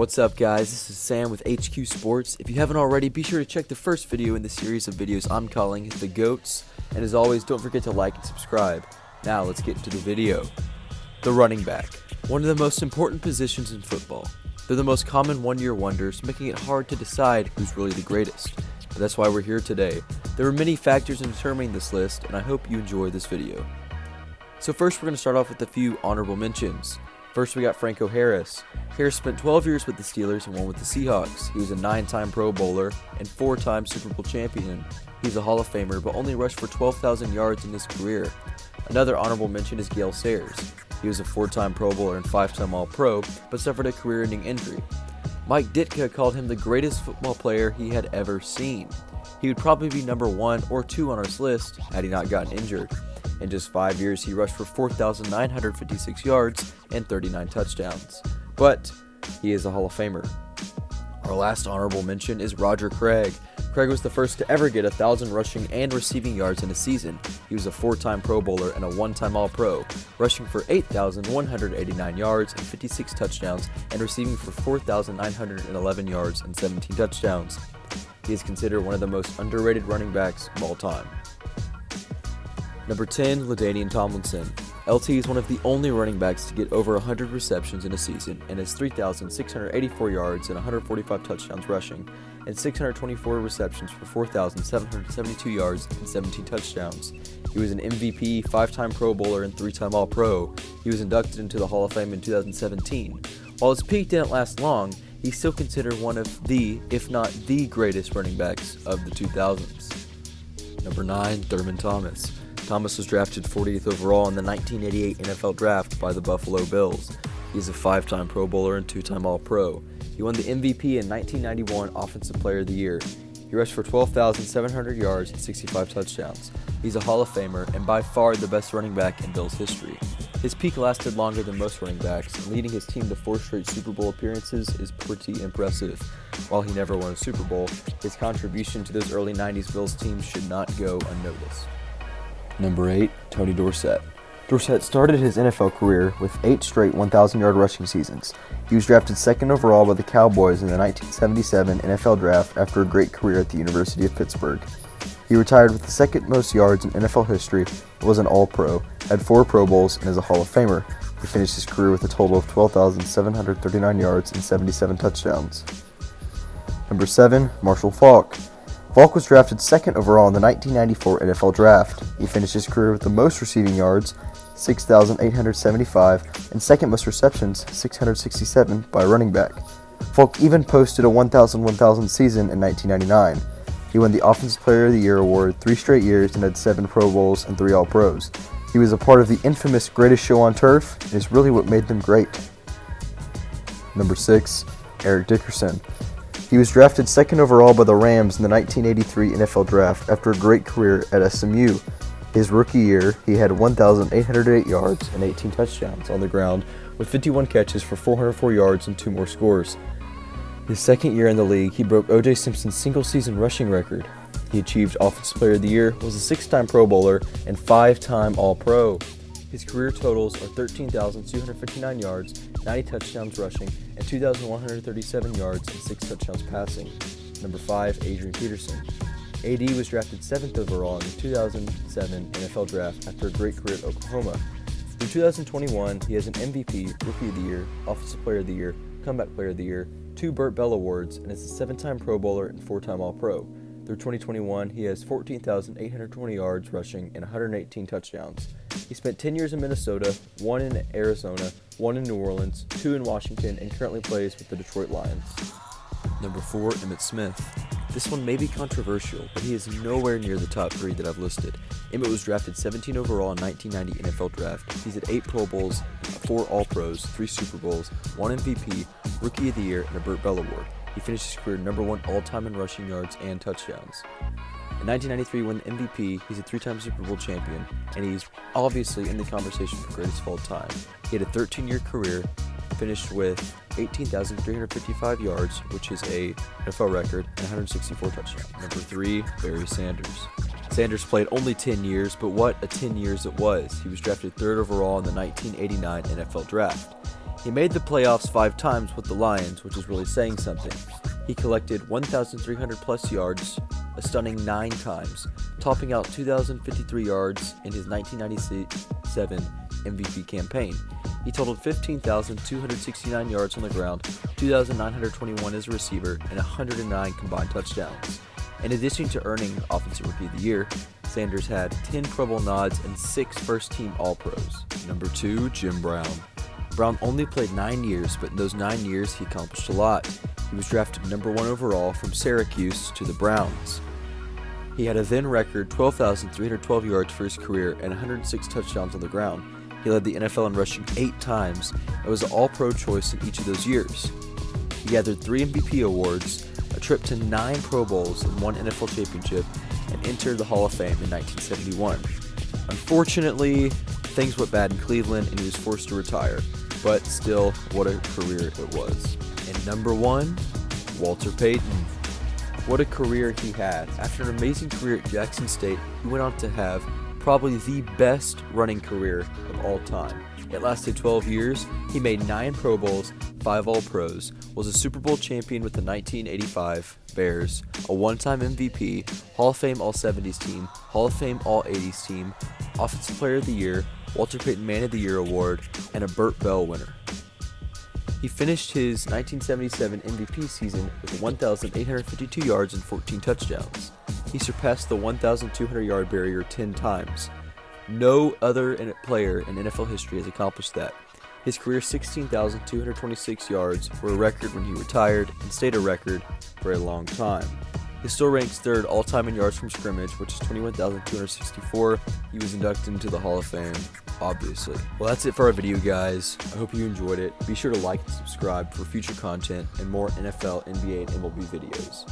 What's up, guys? This is Sam with HQ Sports. If you haven't already, be sure to check the first video in the series of videos I'm calling The GOATs. And as always, don't forget to like and subscribe. Now let's get into the video. The running back. One of the most important positions in football. They're the most common one-year wonders, making it hard to decide who's really the greatest. But that's why we're here today. There are many factors in determining this list, and I hope you enjoy this video. So first, we're going to start off with a few honorable mentions. First, we got Franco Harris. Harris spent 12 years with the Steelers and one with the Seahawks. He was a 9-time Pro Bowler and 4-time Super Bowl champion. He's a Hall of Famer, but only rushed for 12,000 yards in his career. Another honorable mention is Gale Sayers. He was a 4-time Pro Bowler and 5-time All-Pro, but suffered a career-ending injury. Mike Ditka called him the greatest football player he had ever seen. He would probably be number 1 or 2 on our list had he not gotten injured. In just 5 years, he rushed for 4,956 yards and 39 touchdowns. But he is a Hall of Famer. Our last honorable mention is Roger Craig. Craig was the first to ever get 1,000 rushing and receiving yards in a season. He was a 4-time Pro Bowler and a 1-time All-Pro, rushing for 8,189 yards and 56 touchdowns and receiving for 4,911 yards and 17 touchdowns. He is considered one of the most underrated running backs of all time. Number 10, LaDainian Tomlinson. LT is one of the only running backs to get over 100 receptions in a season and has 3,684 yards and 145 touchdowns rushing, and 624 receptions for 4,772 yards and 17 touchdowns. He was an MVP, 5-time Pro Bowler, and 3-time All-Pro. He was inducted into the Hall of Fame in 2017. While his peak didn't last long, he's still considered one of the, if not the greatest running backs of the 2000s. Number 9, Thurman Thomas. Thomas was drafted 40th overall in the 1988 NFL Draft by the Buffalo Bills. He is a 5-time Pro Bowler and 2-time All-Pro. He won the MVP in 1991 Offensive Player of the Year. He rushed for 12,700 yards and 65 touchdowns. He's a Hall of Famer and by far the best running back in Bills history. His peak lasted longer than most running backs, and leading his team to 4 straight Super Bowl appearances is pretty impressive. While he never won a Super Bowl, his contribution to those early 90s Bills teams should not go unnoticed. Number 8, Tony Dorsett. Dorsett started his NFL career with 8 straight 1,000-yard rushing seasons. He was drafted 2nd overall by the Cowboys in the 1977 NFL Draft after a great career at the University of Pittsburgh. He retired with the 2nd most yards in NFL history, was an All-Pro, had 4 Pro Bowls, and is a Hall of Famer. He finished his career with a total of 12,739 yards and 77 touchdowns. Number 7, Marshall Faulk. Faulk was drafted 2nd overall in the 1994 NFL Draft. He finished his career with the most receiving yards, 6,875, and 2nd most receptions, 667, by a running back. Faulk even posted a 1,000-1,000 season in 1999. He won the Offensive Player of the Year award 3 straight years and had 7 Pro Bowls and 3 All-Pros. He was a part of the infamous Greatest Show on Turf and is really what made them great. Number 6, Eric Dickerson. He was drafted 2nd overall by the Rams in the 1983 NFL Draft after a great career at SMU. His rookie year, he had 1,808 yards and 18 touchdowns on the ground with 51 catches for 404 yards and 2 more scores. His 2nd year in the league, he broke O.J. Simpson's single-season rushing record. He achieved Offensive Player of the Year, was a 6-time Pro Bowler, and 5-time All-Pro. His career totals are 13,259 yards, 90 touchdowns rushing, and 2,137 yards and 6 touchdowns passing. Number 5, Adrian Peterson. AD was drafted 7th overall in the 2007 NFL Draft after a great career at Oklahoma. Through 2021, he has an MVP, Rookie of the Year, Offensive Player of the Year, Comeback Player of the Year, 2 Burt Bell Awards, and is a 7-time Pro Bowler and 4-time All-Pro. Through 2021, he has 14,820 yards rushing and 118 touchdowns. He spent 10 years in Minnesota, 1 in Arizona, 1 in New Orleans, 2 in Washington, and currently plays with the Detroit Lions. Number 4, Emmitt Smith. This one may be controversial, but he is nowhere near the top 3 that I've listed. Emmitt was drafted 17 overall in 1990 NFL Draft. He's had 8 Pro Bowls, 4 All-Pros, 3 Super Bowls, 1 MVP, Rookie of the Year, and a Burt Bell Award. He finished his career number 1 all-time in rushing yards and touchdowns. In 1993, he won the MVP, he's a 3-time Super Bowl champion, and he's obviously in the conversation for greatest of all time. He had a 13-year career, finished with 18,355 yards, which is a NFL record, and 164 touchdowns. Number 3, Barry Sanders. Sanders played only 10 years, but what a 10 years it was. He was drafted 3rd overall in the 1989 NFL Draft. He made the playoffs 5 times with the Lions, which is really saying something. He collected 1,300 plus yards, a stunning 9 times, topping out 2,053 yards in his 1997 MVP campaign. He totaled 15,269 yards on the ground, 2,921 as a receiver, and 109 combined touchdowns. In addition to earning Offensive Rookie of the Year, Sanders had 10 Pro Bowl nods and 6 first-team All-Pros. Number 2, Jim Brown. Brown only played 9 years, but in those 9 years he accomplished a lot. He was drafted number 1 overall from Syracuse to the Browns. He had a then record 12,312 yards for his career and 106 touchdowns on the ground. He led the NFL in rushing 8 times and was an All-Pro choice in each of those years. He gathered 3 MVP awards, a trip to 9 Pro Bowls and 1 NFL championship, and entered the Hall of Fame in 1971. Unfortunately, things went bad in Cleveland and he was forced to retire, but still, what a career it was. And number 1, Walter Payton. What a career he had. After an amazing career at Jackson State, he went on to have probably the best running career of all time. It lasted 12 years. He made 9 Pro Bowls, 5 All-Pros, was a Super Bowl champion with the 1985 Bears, a 1-time MVP, Hall of Fame All-70s team, Hall of Fame All-80s team, Offensive Player of the Year, Walter Payton Man of the Year award, and a Burt Bell winner. He finished his 1977 MVP season with 1,852 yards and 14 touchdowns. He surpassed the 1,200-yard barrier 10 times. No other player in NFL history has accomplished that. His career's 16,226 yards were a record when he retired and stayed a record for a long time. He still ranks 3rd all-time in yards from scrimmage, which is 21,264. He was inducted into the Hall of Fame, obviously. Well, that's it for our video, guys. I hope you enjoyed it. Be sure to like and subscribe for future content and more NFL, NBA, and MLB videos.